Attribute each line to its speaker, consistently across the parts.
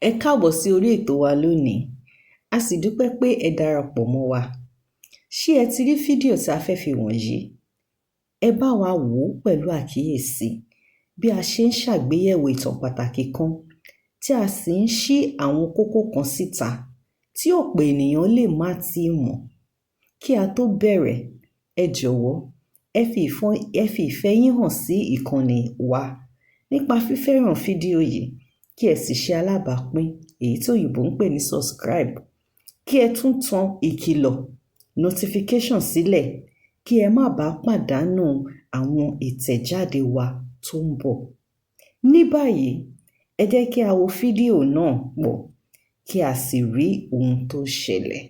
Speaker 1: Ẹ káàbọ̀ sí orí ètò wa lónìí. A sì dúpẹ́ pé ẹ darapọ̀ mọ́ wa. Ṣé ẹ ti rí fídíò tí a fẹ́ fi wọ̀nyí? Ẹ bá wa wò ó pẹ̀lú àkíyèsí bí a ṣe ń ṣàgbéyẹ̀wò ìtàn pàtàkì kan tí a sì ń ṣí àwọn kókó kan síta tí ọ̀pọ̀ ènìyàn lè má tíì mọ̀. Kí a tó bẹ̀rẹ̀, ẹ jọ̀wọ́ ẹ fi ìfẹ́ yín hàn sí ìkànnì wa nípa fífẹ́ràn fídíò yìí, kí ẹ sì ṣe alábàápín èyí tí òyìnbó ń pè ní subscribe. Kí ẹ tún tan ìkìlọ̀ notification sílẹ̀ kí ẹ má bàa pàdánù àwọn ìtẹ̀jáde wa tó ń bọ̀. Ní báyìí, ẹ jẹ́ kí a wo fídíò náà pọ̀ kí a sì rí ohun tó ṣẹlẹ̀.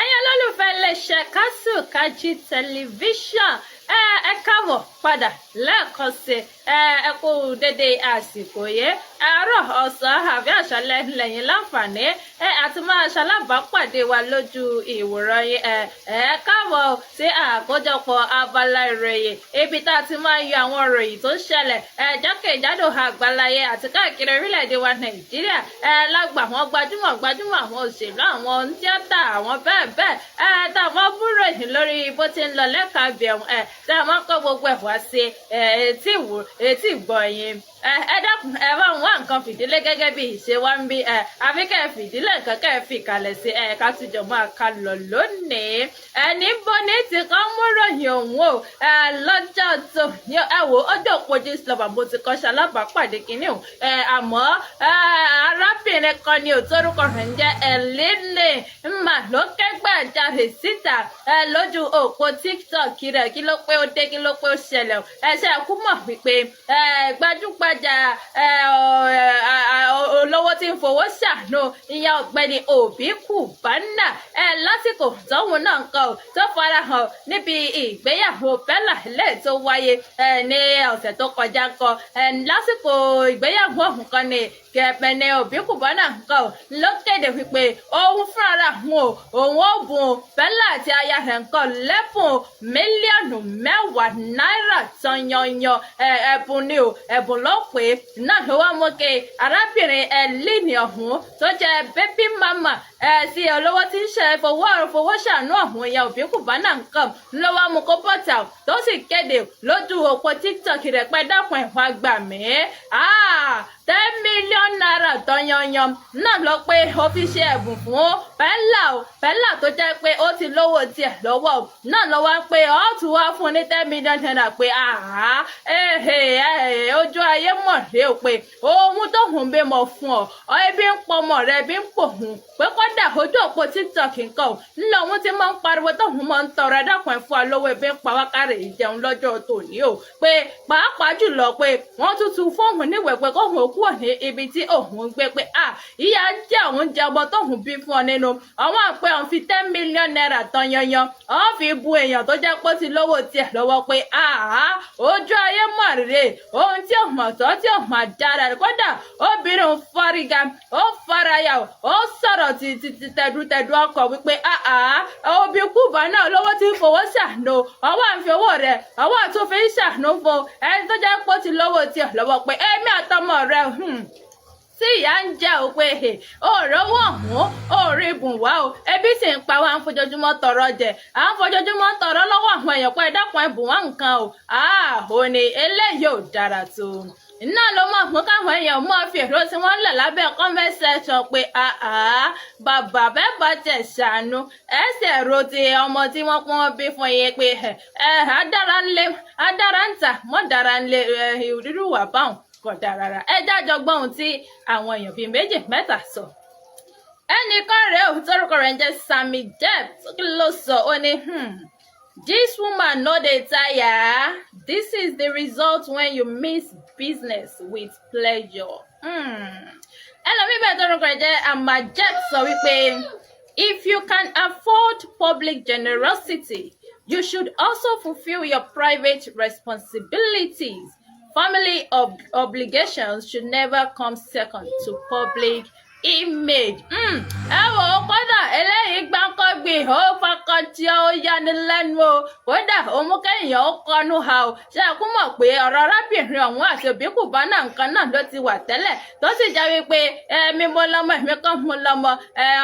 Speaker 2: Ẹ̀yin olólùfẹ́ iléeṣẹ́ Kasukaji tẹlifíṣàn, ẹ káàbọ̀ padà lẹ́ẹ̀kan sí ẹ kú dédé àsìkò yìí. Àárọ̀, ọ̀sán àbí àṣálẹ́ lẹ́yìn láǹfààní àti máa ṣalábàápàdé wa lójú ìwòran yín. Ẹ káàbọ̀ sí àkójọpọ̀ abala ìròyìn ibi tá a ti máa yọ àwọn ìròyìn tó ń ṣẹlẹ̀ jákèjádò àgbáláyé àti káàkiri orílẹ̀-èdè wa Nàìjíríà, lágbà àwọn gbajúmọ̀ àwọn òṣèlú, àwọn tíátà, àwọn bẹ́ẹ̀ bẹ́ẹ̀ tá a máa búrò yìí lórí bó ti ń lọ lẹ́ka bẹ̀rù tá a máa kọ́ gbogbo ẹ̀ wá sí etí ìgbọ́ yín. Ẹ dákun, ẹ bá wọn nǹkan fìdílé gẹ́gẹ́ bí ìṣe wa ń bí àfi kẹ́ ẹ fìdílé nǹkan kẹ́ ẹ fi kalẹ̀ sí ká tìjọ máa ka lọ lónìí. Níbo ní ti kàn mú ròyìn òun o lọ́jọ́ tó ẹ wò ọjọ́ òpójú ìsìlọ́bà mo ti kọ́ ṣalábàápàdé kínní o àmọ́ arábìnrin kan ni òtórúkọ rẹ̀ ń jẹ́ Elene mà ló kẹ́gbàjarè síta lójú òpó TikTok rẹ̀. Kí ló pé ó dé, kí ló pé ó ṣẹlẹ̀ ṣe kú mọ̀ wípé gbajúgbajà olówó tí ń fowó ṣàánú ìyá ọ̀gbẹ́ni Obi Cubana lásìkò tóun náà kọ tó farahàn níbi ìgbéyàwó Bella tó wáyé ní ọ̀sẹ̀ tó kọjá lásìkò ìgbéyàwó ọ̀hún kan ní kẹpẹnẹ Obi Cubana nǹkan ló kéde wípé òun fúnra òun ó bùn Bella àti aya rẹ̀ nǹkan lẹ́bùn mílíọ̀nù 10 náírà tán yanyan. Ẹ̀bùn ni o, ẹ̀bùn ló pé náà ló wá mú kí arábìnrin Elene ọ̀hún tó jẹ́ baby mama sí olówó tí ń ṣe fowó ṣàánú ọ̀hún ìyá Obi Cubana nǹkan ló wá mú kó bọ́tà tó sì kéde lójú òpó TikTok rẹ̀ pé dákun ẹ̀wọ̀n àgbà mi 10 million naira tọ́yanyan náà lọ pé ó fi ṣe ẹ̀bùn fún Bella tó jẹ́ pé ó ti lówó tiẹ̀ lọ́wọ́ náà lọ wá pé ó tún wá fún ní 10 million naira pé ojú ayé mọ̀ rè ó pé ohun tóhun bí mọ̀ fún ọ ebi ń pọmọ rẹ bí ń pòhun pé kódà ojú òpó TikTok nǹkan ńlọ òun ti máa ń pariwo tóhun máa ń tọrọ ẹ̀dákun ẹ̀ fún wa lówó ebi ń pa wákàrẹ̀ ìjẹun lọ́jọ́ tòní o pé pàápàá jùlọ pé wọ́n tútù fóhun níwèé pé kóhun òkú ní ibi tí òun gbé pé ìyá jẹ́ òun jẹ ọmọ tóhun bí fún ọ nínú àwọn àpẹ òun fi 10 million naira tán yanyan òun fi bu èèyàn tó jẹ́ pé ó ti lówó tiẹ̀ lọ́wọ́ pé ojú ayé mọ̀ rèé ohun tí òun ọ̀tọ̀ tí òun àdára rẹ̀ kódà obìnrin fárígá ó faraya ó sọ̀rọ̀ ti tẹ̀dútẹ̀dú ọkọ̀ wípé Obi Cubana lówó tí ń fowó ṣàánú ọwọ́ àǹfi owó rẹ̀ ọwọ́ àtúnfi ṣàánú fún ẹni tó jẹ́ pé ó ti lówó tiẹ̀ lọ́wọ́ pé èmi àtọmọ rẹ̀ tí ìyá ń jẹ́ ò pé òòrówó ọ̀hún òòrí bùn wá o ebi sì ń pa wá ń fojoojúmọ́ tọrọ jẹ à ń fojoojúmọ́ tọrọ lọ́wọ́ àwọn èèyàn pé ẹ̀dákun ẹ̀bùn wá nǹkan o ò ní eléyìí ò dára tó iná ló mọ̀ fún káwọn èèyàn mọ́ fi èrò tí wọ́n lẹ̀ lábẹ́ comment section pé bàbá bẹ́ẹ̀ bá tẹ̀ ṣàánú ẹsẹ̀ ro ti ọmọ tí wọ́n pọ́n bí fún iye pé adára ń tà mọ́ dára ń lé irú wà báwọn kò dára rárá. Ẹ jájọ gbọ́ ohun tí àwọn èèyàn bíi méjì mẹ́ta sọ. Ẹnìkan rèé ò tórúkọ rẹ̀ ń jẹ́ Sammy Depp ló sọ ó ní this woman no dey tire. This is the result when you mix business with pleasure. Ẹlòmíì bẹ́ẹ̀ tórúkọ rẹ̀ jẹ́ Amajep sọ wípé if you can afford public generosity, you should also fulfill your private responsibilities. Family obligations should never come second to public image. Ẹ wò ó kódà eléyìí gbáǹkọ́gbì ó fakàn tí ó yani lẹ́nu o kódà ó mú kéèyàn ó kọnu ha o ṣé ẹ kú mọ̀ pé ọ̀rọ̀ arábìnrin ọ̀hún àti òbíkùbá náà nǹkan náà ló ti wà tẹ́lẹ̀ tó sì jẹ́ wípé ẹ̀mí mo lọ́mọ ẹ̀mí kan mo lọ́mọ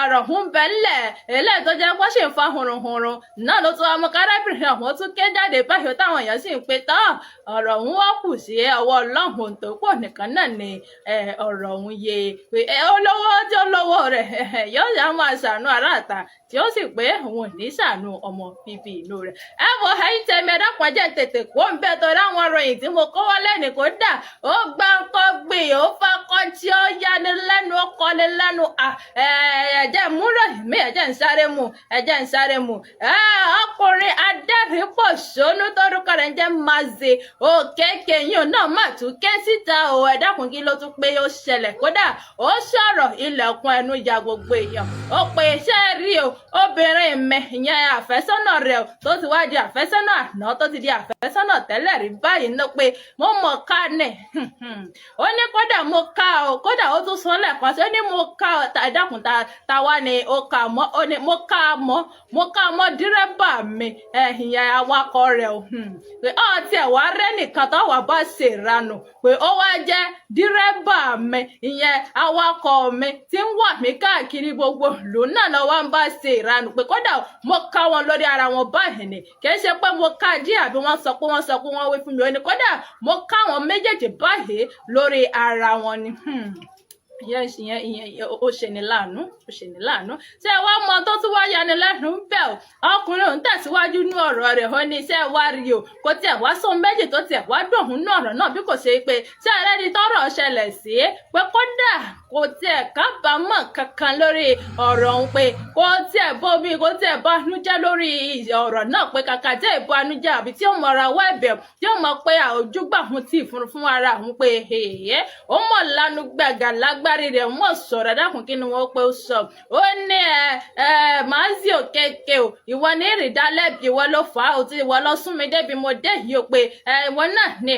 Speaker 2: ọ̀rọ̀ ọ̀hún bẹ́lẹ̀ eléyìí tó jẹ́ kó sì ń fa hurunhurun náà ló tún wá mú kárábìnrin ọ̀hún tún ké jáde báyìí táwọn èèyàn sì ń pe tán ọ̀rọ̀ ọ̀hún wá kù sí ọwọ́ ọlọ́run tó pọ̀ nìkan náà ni ọ̀rọ̀ ọ̀hún yé pé olówó tí ó lówó rẹ̀ yóò yá máa ṣàánú aráàta tí ó sì pé òun ò ní ṣàánú ọmọ bíbí inú rẹ̀. Ẹ wo ẹ̀yin tẹ̀mí ẹ dákun jẹ́ tètè kó ń bẹ torí àwọn ìròyìn tí mo kó wá lẹ́nu kó dà ó gbáǹkọ́gbì ó fakọ́ tí ó yani lẹ́nu ó kọ́ni lẹ́nu ẹ̀jẹ̀ múrò mi ẹ̀jẹ̀ ń sáré mu ọkùnrin adẹ́rìn-pòṣónú tórúkọ rẹ̀ ń jẹ́ Mazi Okeke yìí náà má tún ké síta o ẹ dákun kí ló tún pé ó ṣẹlẹ̀ kódà ó sọ̀rọ̀ ilẹ̀kùn ẹnu ya gbogbo èèyàn ó pé iṣẹ́ rí o obìnrin mi ìyẹn àfẹ́sọ́nà rẹ̀ tó ti wá di àfẹ́sọ́nà àná tó ti di àfẹ́sọ́nà tẹ́lẹ̀ rí báyìí náà pé mo mọ̀ ká nẹ̀ ó ní kódà mo ká o kódà ó tún sọ lẹ́ẹ̀kan sí ó ní mo ká o ẹ dákun ta wá ni ó kà mọ́ ó ní mo ká mọ́ dírẹ́bà mi ìyẹn awakọ̀ rẹ̀ o pé ọ̀ tiẹ̀ wá rẹ́ nìkan tó wà bá ṣèranù pé ó wá jẹ́ dírẹ́bà mi ìyẹn awakọ̀ mi tí ń wà mí káàkiri gbogbo ìlú náà lọ wá ń bá ṣe ìranù pé kódà mo ká wọn lórí ara wọn báyìí ni kì í ṣe pé mo ká díẹ̀ àbí wọ́n sọ pé wọ́n wí fún mi ó ní kódà mo ká wọn méjèèjì báyìí lórí ara wọn ni ìyẹn ó ṣe ní láàánú ṣé ẹ wá mọ tó tún wá yani lẹ́nu bẹ́ẹ̀ o ọkùnrin òun tẹ̀síwájú ní ọ̀rọ̀ rẹ̀ ó ní iṣẹ́ wá rí o kò tiẹ̀ wá sóhun méjì tó tiẹ̀ wá dùn ní ọ̀rọ̀ náà bí kò ṣe pé ṣé ẹ rẹ́ni tọ́rọ̀ ṣẹlẹ̀ sí pé kódà kò tiẹ̀ kábàámọ̀ kankan lórí ọ̀rọ̀ òun pé kò tiẹ̀ bánújẹ́ lórí ọ̀rọ̀ náà pé kàkà tí èèbó anújẹ́ àbí tí ó mọ ara wá ẹ̀bẹ̀ tí ó mọ pé àójúgbà òun tì fún ara òun pé ó mọ̀ lánú gbẹ̀gà lágbárí rẹ̀ mọ̀ sọ̀rọ̀ dákun kí ni wọ́n pé ó sọ ó ní Mazi Okeke o ìwọ ní ìrìndálẹ́bi ìwọ ló fà á o tí ìwọ lọ sún mi débi mo dé yìí o pé ìwọ náà ní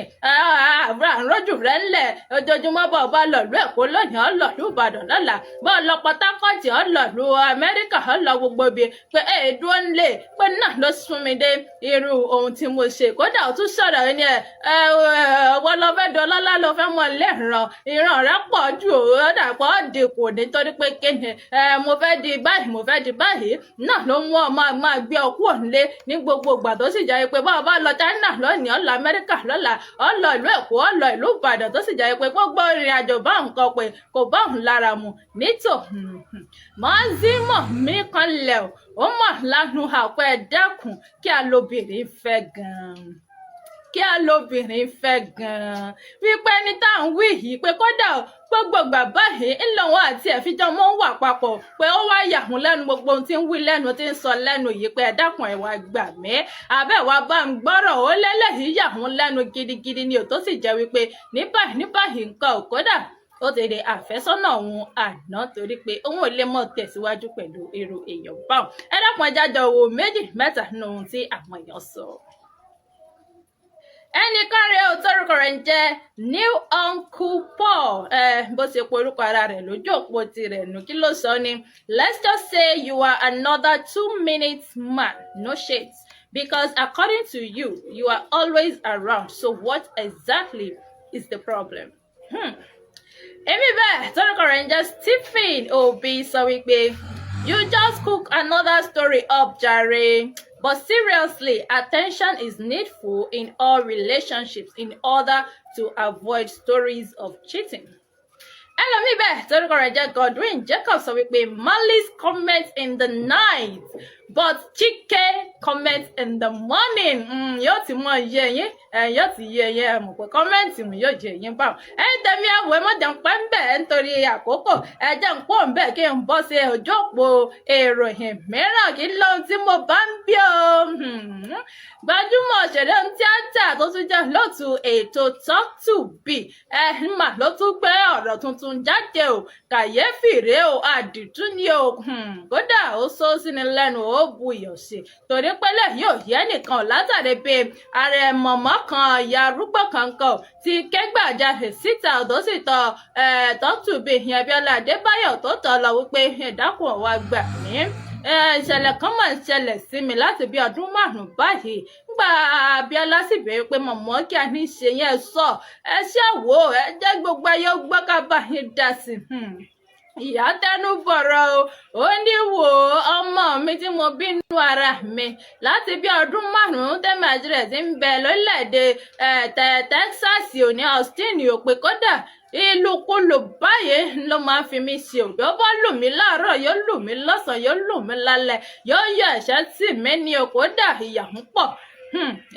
Speaker 2: àrọ́jù rẹ̀ ńlẹ̀ ojoojúmọ́ bá ọba lọ̀lú Èkó lónìí ọ lọ̀lú Ìbàdàn lọ́la bá ọ lọ Port Harcourt ọ lọ̀lú Amẹ́ríkà ọ lọ gbogbo ibi pé èédúró ńlẹ̀ pé náà ló sún mi dé irú ohun tí mo ṣe kódà ó tún sọ̀rọ̀ ẹni ọwọ́ lọ fẹ́ dọ́lọ́lá lọ fẹ́ mọ lẹ́ràn ìran rẹ̀ pọ̀ jù ó dàpọ̀ dínkù nítorí pé kíni mo fẹ́ di báyìí náà ló mú ọ máa gbé ọkú òǹlé ní gbogbo ìgbà tó sì jẹ́ pé bá lọ China lónìí ọ lọ Amẹ́ríkà lọ́la ọ lọ ìlú Èkó ọ lọ ìlú Ìbàdàn tó sì jẹ́ pé gbogbo ìrìn àjò bá nǹkan pé kò bá òun lára mu nítò Mazi mọ̀ mí kan lẹ̀ ó mọ̀ lánàá àpẹ dákun kí a lóbìnrin fẹ́ gan-an wípé ní tá à ń wí yìí pé kódà gbogbo bàbá yìí ńlọrọ àti ẹ̀fíjọ́ mọ́ ń wà papọ̀ pé ó wá yà wọ́n lẹ́nu gbogbo ohun tí ń wí lẹ́nu tí ń sọ lẹ́nu yìí pé ẹ dákun ẹ wá gbà mí àbẹ̀wò bá ń gbọ́rọ̀ ó lélẹ́yìí yà wọ́n lẹ́nu gidigidi ni ò tó sì jẹ́ wípé ní báyìí nǹkan ò kódà ó ti di àfẹ́sọ́nà òun àná torí pé òun ò lè mọ̀ tẹ̀síwájú pẹ̀lú irú èèyàn báwọn ẹ dákun ẹ jájọ wo méjì mẹ́ta nínú ohun tí àwọn èèyàn sọ. ẹnìkan rẹ̀ ò tórúkọ rẹ̀ ń jẹ́ New Uncle Paul bó ṣe porúkọ ara rẹ̀ lójú òpó tirẹ̀ nù kí ló sọ ni let's just say you are another 2 minutes man no shades because according to you you are always around so what exactly is the problem? èmi bẹ́ẹ̀ tórúkọ rẹ̀ ń jẹ́ Stephen Obi sọ wípé you just cook another story up jare. But seriously, attention is needful in all relationships in order to avoid stories of cheating. ẹlòmíì bẹ́ẹ̀ torúkọ rẹ̀ jẹ́ Godwin Jacob sọ wípé malice comments in the night but Chike comments in the morning. Yóò ti mọ iye yín yóò ti yé yín ẹ mọ̀ pé kọ́mẹ́ǹtì mi yóò jẹ yín báwọn. ẹ̀yin tẹ̀mí ẹ̀wọ̀ ẹ mọ̀jà ń pẹ́ ń bẹ̀ nítorí àkókò ẹ̀jẹ̀ ń pọ̀ ń bẹ̀ kí n bọ́ sí ojú òpó ìròyìn mìíràn kí lóhun tí mo bá ń bí o. gbajúmọ̀ òṣèré tíátà tó tún jẹ́ lóòtú ètò Talk to Be mà ló tún gbé ọ̀rọ̀ tuntun jáde o kàyéfì rèé o àdìtú ni o kódà ó sọ sínú lẹ́nu ó bu iyọ̀ sí torí pẹ́lẹ́ yóò yẹ nìkan látàrí pé ààrẹ mọ̀mọ́ kan ìyá arúgbó kankan ti kẹ́gbàjarè síta tó sì tọ tọ́tùbí ìyẹn Abíọ́lá Adébáyọ̀ tó tọ́ lọ wípé ìdákùn ọ̀wá gbà mí ìṣẹ̀lẹ̀ kan máa ń ṣẹlẹ̀ sí mi láti bí ọdún 5 báyìí nígbà Abíọ́lá sì béèrè pé mọ̀mọ́ kí a ní ṣe yẹn sọ ẹ ṣàwò ẹ jẹ́ gbogbo ayé gbọ́ ká bá yín dá sí ìyá tẹnu bọ̀rọ̀ ó ní wò ọmọ mi tí mo bí nínú ara mi láti bí ọdún 5 tẹ́mi àjẹrẹ̀ ti ń bẹ lórílẹ̀‐èdè Texas òní Austin òpè kódà ìlúkulù báyìí ló máa ń fi mí ṣe òbí ó bá lù mí láàárọ̀ yóò lù mí lọ́sàn-án yóò lù mí lálẹ́ yóò yọ ẹ̀ṣẹ́ tì mí ní okòdà ìyà ń pọ̀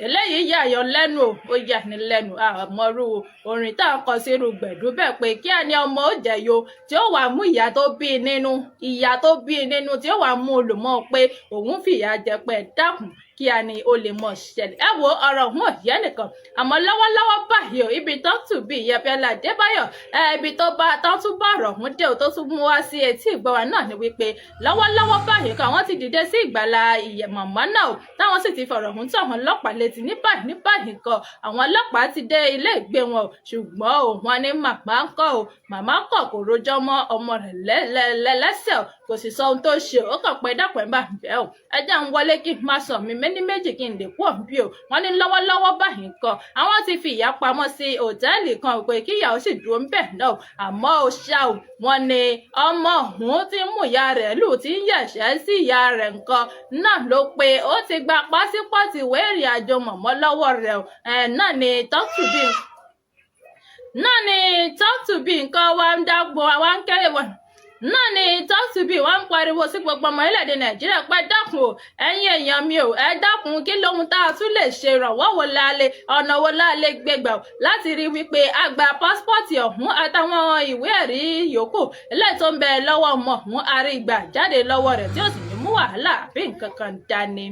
Speaker 2: eléyìí yà yọ lẹ́nu ó yà ní lẹ́nu àmọ́rú orin tá a kọ sí irú gbẹ̀dú bẹ́ẹ̀ pé kí á ní ọmọ ó jẹ̀yọ tí ó wàá mú ìyá tó bí nínú tí ó wàá mú olùmọ̀ pé òun fìyà jẹ pé dákun kí a ní o lè mọ̀ ṣẹlẹ̀ ẹ wo ọ̀rọ̀ òun òyẹ́ nìkan àmọ́ lọ́wọ́lọ́wọ́ báyìí o ibi tó tù bí ìyẹn Abíọ́lá Adébáyọ̀ ibi tó tún bá ọ̀rọ̀ òun dé o tó tún mú wá sí etí ìgbọ́wà náà ni wípé lọ́wọ́lọ́wọ́ báyìí kan wọ́n ti dìde sí ìgbàlá ìyẹ̀ mọ̀mọ́ náà o táwọn sì ti fọ̀rọ̀ òun tó àwọn ọlọ́pàá létí ní báyìí kan àwọn ọlọ́pàá ti dé ilé ìgbé wọn o ṣùgbọ́n o wọn ní màmá ń kọ́ o màmá kọ̀ kò rojọ́ mọ́ ọmọ rẹ̀ lẹ́sẹ̀ o kò sì sọ ohun tó ṣe ó kàn pé dápẹ́ bá bẹ́ẹ̀ o ẹjẹ́ ń wọlé kí n má sọ mi méní méjì kí n lè kú òbí o wọ́n ní lọ́wọ́lọ́wọ́ báyìí kan àwọn ti fi ìyá pamọ́ sí òtẹ́ẹ̀lì kan pé kí ìyá ó sì dúró ń bẹ̀ náà àmọ́ ó ṣá o wọ́n ní ọmọ òun ti mú ìyá rẹ̀ lù tí ń yẹ̀ṣẹ́ sí ìyá rẹ̀ nǹkan náà ló pé ó ti gba pásípọ̀tì ìwé ìrìn àjò mọ̀mọ́ lọ́wọ́ rẹ̀ o náà ni talk to be nǹkan wa ń dágbò wa ń kéré wọn náà ni tọ́sùbì wọ́n ń pariwo sí gbogbo ọmọ orílẹ̀-èdè Nàìjíríà pé dákun o ẹ̀yin èèyàn mi o ẹ dákun kí lóhun tá a tún lè ṣe ìrànwọ́ wo láàlẹ́ ọ̀nà wo láàlẹ́ gbégbà láti rí wípé a gba pásítọ̀tì ọ̀hún àtàwọn ìwé ẹ̀rí yòókù eléyìí tó ń bẹ lọ́wọ́ ọmọ ọ̀hún arígbà jáde lọ́wọ́ rẹ̀ tí ó sì ní mú wàhálà bí nǹkan kan dání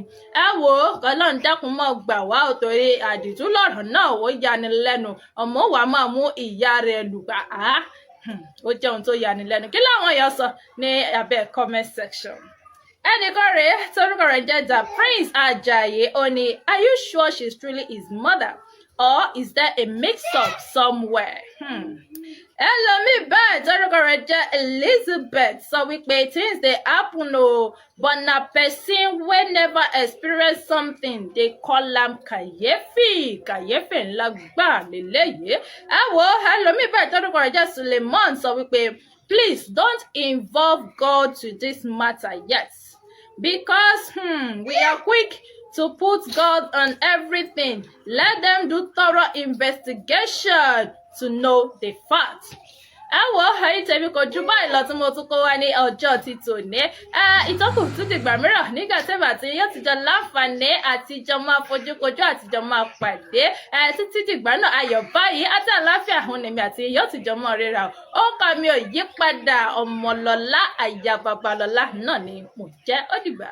Speaker 2: ẹ wo Ọlọ́run dákun mọ́ gbà wá ò torí àdìtú lọ́rọ̀ náà ó yani lẹ́nu ọmọ wa máa mú ìyá rẹ̀ lùgbà á ó jẹ́ ohun tó yani lẹ́nu kí láwọn èèyàn sọ ní abẹ́ comment section. ẹnìkan rèé torúkọ rẹ̀ jẹ́ Da Prince Ajayi ó ní are you sure she's truly his mother or is there a mix-up somewhere? ẹlòmíì bẹ́ẹ̀ torúkọ rẹ̀ jẹ́ Elizabeth sọ wípé things dey happen o but na person wey never experience something dey call am kàyéfì ńlá gbà lélẹ́yìí ẹ wo ẹlòmíì bẹ́ẹ̀ torúkọ rẹ̀ jẹ́ Suleiman sọ wípé please don't involve God to this matter yet because we are quick to put God on everything. Let them do thorough investigation to know the fact. ẹ wo ẹ̀yin tèmi kò ju báyìí lọ tí mo tún kó wá ní ọjọ́ ti tòní ìtọ́kùn tún dìgbà mìíràn nígbà tẹ́bà tí yóò ti jọ láǹfààní àtijọ́ máa fojúkojú àtijọ́ máa pàdé títí dìgbà náà ayọ̀ báyìí àti àlàáfíà àwọn èmi àti yóò ti jọ mọ́ ríra ó kà mí ò yí padà Ọmọlọ́lá àyà Babalọ́lá náà ni mo jẹ́ ó dìgbà.